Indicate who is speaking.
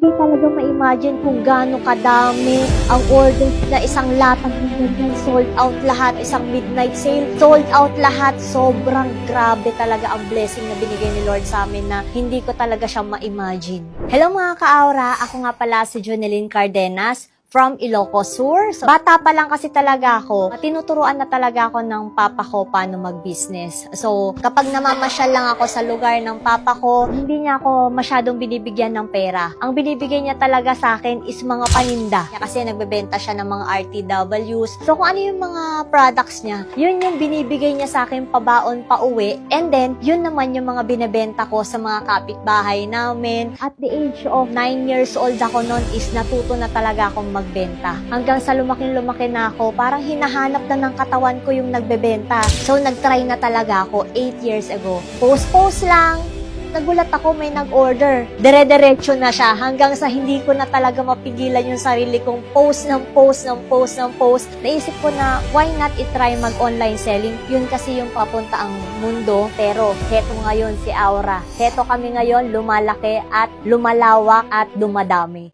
Speaker 1: Hindi talaga ma-imagine kung gaano kadami ang order na isang latag ng ganyan. Sold out lahat, isang midnight sale, sold out lahat. Sobrang grabe talaga ang blessing na binigay ni Lord sa amin na hindi ko talaga siya ma-imagine. Hello mga ka-aura, ako nga pala si Jonelyn Cardenas from Ilocos Sur. So, bata pa lang kasi talaga ako, tinuturuan na talaga ako ng papa ko paano mag-business. So, kapag namamasyal lang ako sa lugar ng papa ko, hindi niya ako masyadong binibigyan ng pera. Ang binibigay niya talaga sa akin is mga paninda. Kasi nagbebenta siya ng mga RTWs. So, kung ano yung mga products niya, yun yung binibigay niya sa akin pabaon pa uwi. And then, yun naman yung mga binebenta ko sa mga kapitbahay namin. At the age of 9 years old ako noon is natuto na talaga akong magbenta. Hanggang sa lumaki na ako, parang hinahanap na ng katawan ko yung nagbebenta. So, nagtry na talaga ako 8 years ago. Post lang. Nagulat ako, may nag-order. Dire-diretso na siya hanggang sa hindi ko na talaga mapigilan yung sarili kong post. Naisip ko na, why not i-try mag-online selling? Yun kasi yung papunta ang mundo. Pero, heto ngayon si Aura. Heto kami ngayon, lumalaki at lumalawak at dumadami.